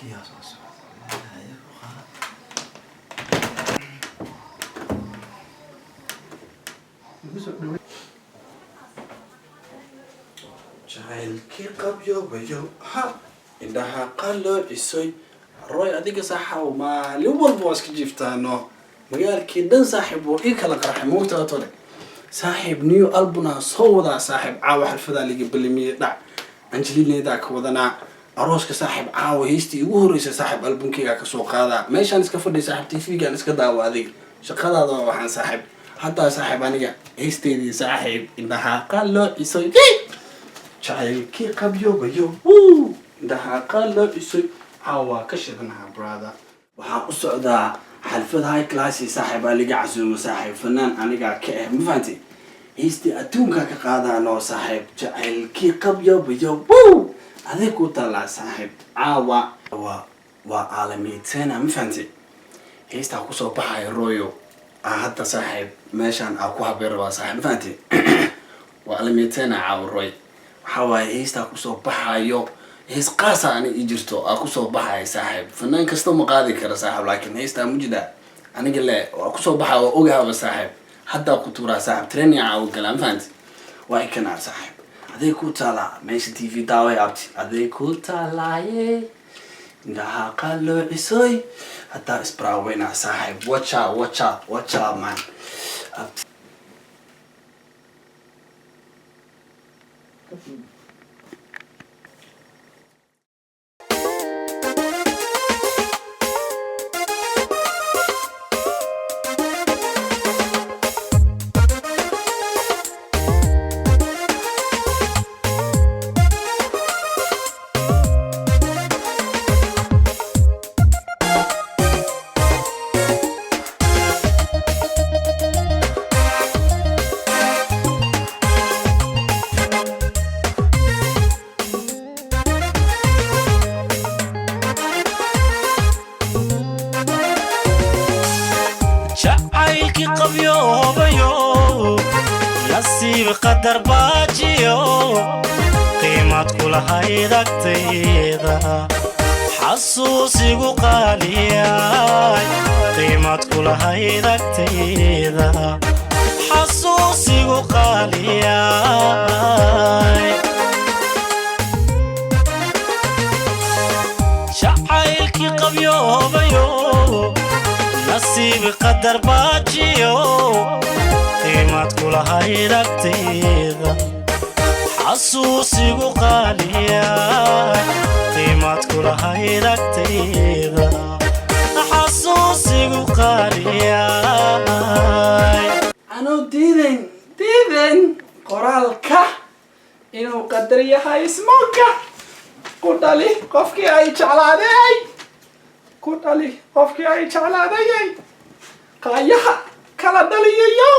يا صاص jacaylkii qabyobayo ha indhaha qalloocisoy roy adiga saaxaw maalin walba waa iska jiiftaano magaalkii dhan saaxiib oo ii kala qarxay moogtaa tole saaxiib new albuna soo wadaa saaxiib caawa xalfadaa liga balimiye dhac anjelineedaa ka wadanaa arooska saaxiib caawa heystii ugu horreysa saaxiib albumkeygaa kasoo qaadaa meeshaan iska fadhiy saaxiib tvgaan iska daawa adiga shaqadaada waxaan saaxiib haddaa saaxiib aniga heysteedii saaxiib indhaha qalloocisoy jacaylkii qabyobayo indhaha qalloocisoy caawa ka shidanaha brother waxaan u socdaa xalfad high classi saaxiib aa liga casuumo saaxiib fanaan anigaa ka ah ma fahanti heystii adduunkaa ka qaadaanoo saaxiib jacaylkii qabyobayo adeeg ku talaa saaxiib caawa waa caalamiidseena ma fahanti heystaa kusoo baxaya royo hadda saaxiib meeshaan aa ku habeen rabaa saaxiib ma fahanti waa caalamiidseena caawa roy waxaa waaye heystaa kusoo baxayo hees qaasa ani i jirto aa kusoo baxaya saaxiib fanaan kasta ma qaadi kara saaxiib laakiin heystaa mujida aniga le waa kusoo baxaa waa ogaaba saaxiib haddaa ku tuuraa saaxiib training caawa galaa ma fahanti waa ikanaa saaxiib aday ku taalaa meesha tv daaway abti aday ku taalaaye indhaha qalloocisoy haddaa isbaraaweyna saaxiib watcha man abti nasiib qadar baajiyo qiimad kula haydagtayda xasuusigu qaaliyay qiimad kula haydagtayda xasuusigu qaaliyay jacaylkii qabyoobayo nasiib qadar baajiyo qiimad kula haydagtayda xasuusigu qaaliyay qiimad kula haydagtayda xasuusigu qaaliyay anuu diidan qoraalka inuu qadar yahay ismoogga ku dhali qofkii ay jeclaadayay qaayaha kala dhaliyayo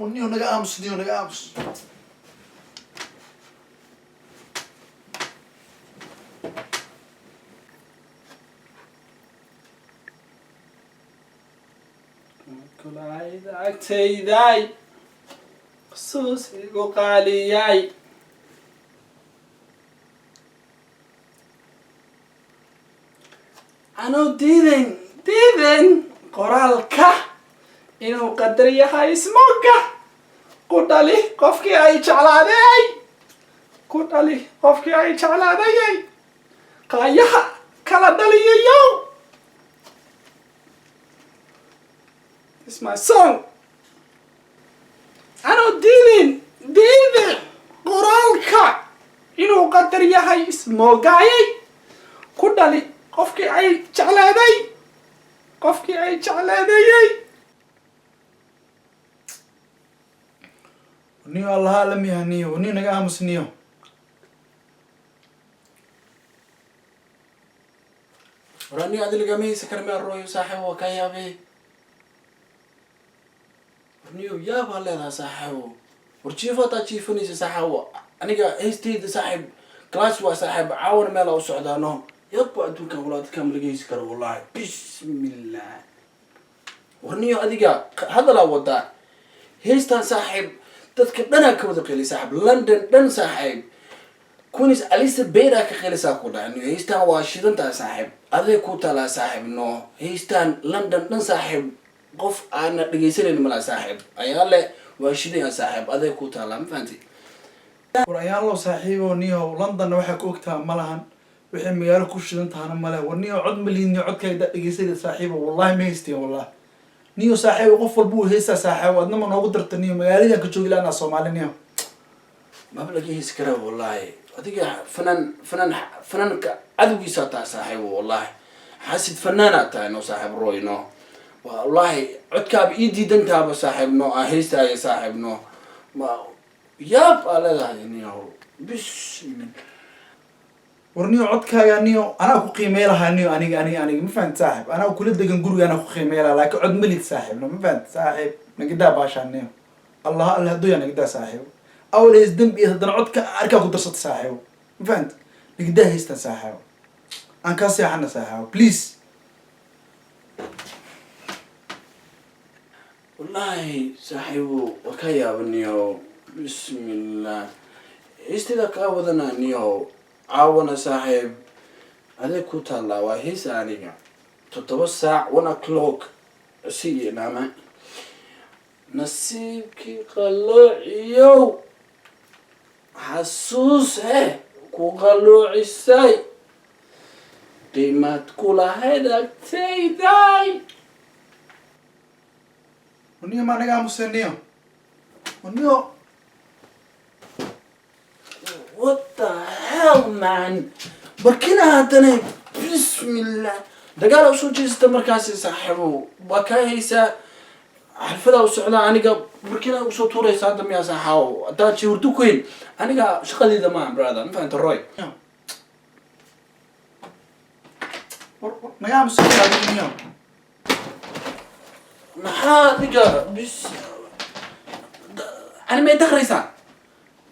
ونيو نجا أمس كل عيد عتيداي خصوصي قالياي أنا ديدن قرالك inuu qadar yahay ismoogga ku dhali qofkii ay jeclaadayay qaayaha kala dhaliyayo It's my song anuu diidin qoraalka inuu qadar yahay ismooggaayay ku dhali qofkii ay jeclaadayay ونيو الله أعلم يا نيو ونيو نجا أمس نيو وراني عاد اللي قامي سكر من الروي صاحب وكيابي ورنيو يابا لها صاحب ورشيفة تشيفني صاحب أنا جا هستيد صاحب كلاس وصاحب عاون ماله وسعدانه يبقى أدوك أولاد كامل جاي سكر والله بسم الله ورنيو أديجا هذا لا وضع هستان صاحب dadka dhanaa ka wada qeylay saaxiib london dhan saaxiib كونيس أليس بيرا كخيلسا كودا إنه هيستان واشيدن تا صاحب أذي كوتا لا صاحب إنه هيستان لندن نن صاحب قف أنا دقيسين ملا صاحب أياله واشيدن يا صاحب أذي كوتا لا مفهمتي warayaan loo saaxiibo niyo London waxa ku ogtaa malahan wixii magaalo ku shidan taana male war niyo cod malin niyo codkayda dhageysay saaxiibo wallahi ma haystay wallahi niyo saaxiibo qof walba uu heesa saaxiibo adna ma noogu darta niyo magaalada ka joogi laana Soomaali niyo ما بلاقي يسكره والله أديك فنان كعدوي ساتا صاحبه والله حاسد فنانات إنه صاحب روي إنه والله عدك بإيدي دنتها بصاحب إنه أهيستا يا صاحب إنه ما ياب على ذا إنه بس warniyo codkaaga niyo ana ku qiimeeyay niyo aniga ma fahant saaxib ana ku leedagan guriga ana ku qiimeeyay laakiin cod malid saaxib ma fahant saaxib nagida baashan niyo allah haduu yana nagida saaxib أول يزدم بيه هذا نعود كأركا قدرت ساحه فهمت نقدر هيست ساحه أنا كاسي حنا ساحه بليز والله ساحبه وكيا بنيو بسم الله استذا كاودنا نيو عاونا صاحب هذا كوتا الله وهي سانية تتوسع 1 o'clock سي نعم نسيبك قلوعيو حسوس كوغلوعي ساي قيمة كل هذا تيداي ونيو ما نجا مسنيو ونيو what the hell man بركنا هاتني بسم الله دقال وصول جيسة مركاسي صاحبه وكايسا حرفدا وسعدا أنيقا بركنا وصول توري سادم يا صاحو أتاتشي وردو كوين أنيقا شقدي دمان برادا مفهمت الروي نجا مسنيو maxaa diga bis أنا ما يدخل إنسان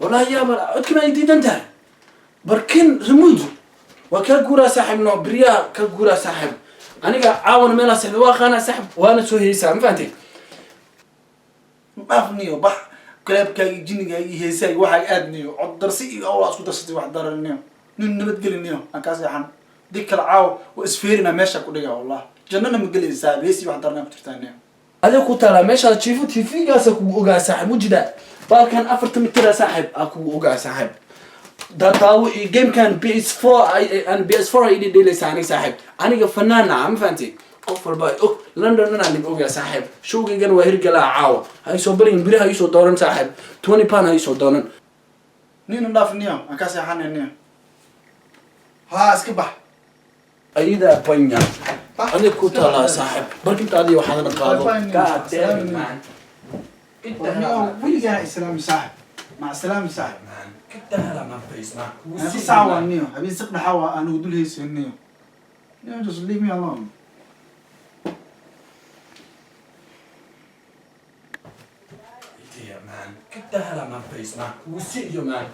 والله يا بر عدك ما يديد أنت بركن رموز وكالجورا ساحب نو بريا كالجورا ساحب أنا قا عاون ملا سحب واخنا سحب وأنا سوي هيسام فهمتي ما فنيو بح كلاب كاي جيني كاي هيساي واحد أدنيو عد درسي أو أسكت درستي واحد دار النيو نبت قل النيو أنا كاسي حن ديك العاو وإسفيرنا ماشى كلها والله جننا مقل إنسان بيسي واحد دارنا بترتانيو هذا كنت أنا ماشى تشوفه تيفي جالس أوجا ساحب وجدا بالكان أفرت متر ساحب أكو أوجا ساحب ده تاو جيم كان PS4 أنا PS4 يدي ديلي ساني ساحب أنا كفنان نعم فهمتي قفل باي لندن أنا اللي أوجا ساحب شو جيجن وهرجلا عاو هاي صبرين بري هاي صدارن ساحب 20 بان هاي صدارن نين نضاف النيو أنا كاسي حن النيو ها اسكبح أيدا بنيا أنا كنت على صاحب بركي تعدي واحد أنا قاضي قاعد تعمل معن وين جاي السلام صاحب مع السلامة صاحب كنت هلا ما فيس ما في ساعة النيو أبي سقنا حوا أنا ودول هيس النيو نيو just leave me alone يا مان كنت هلا ما فيس ما وسيء يا مان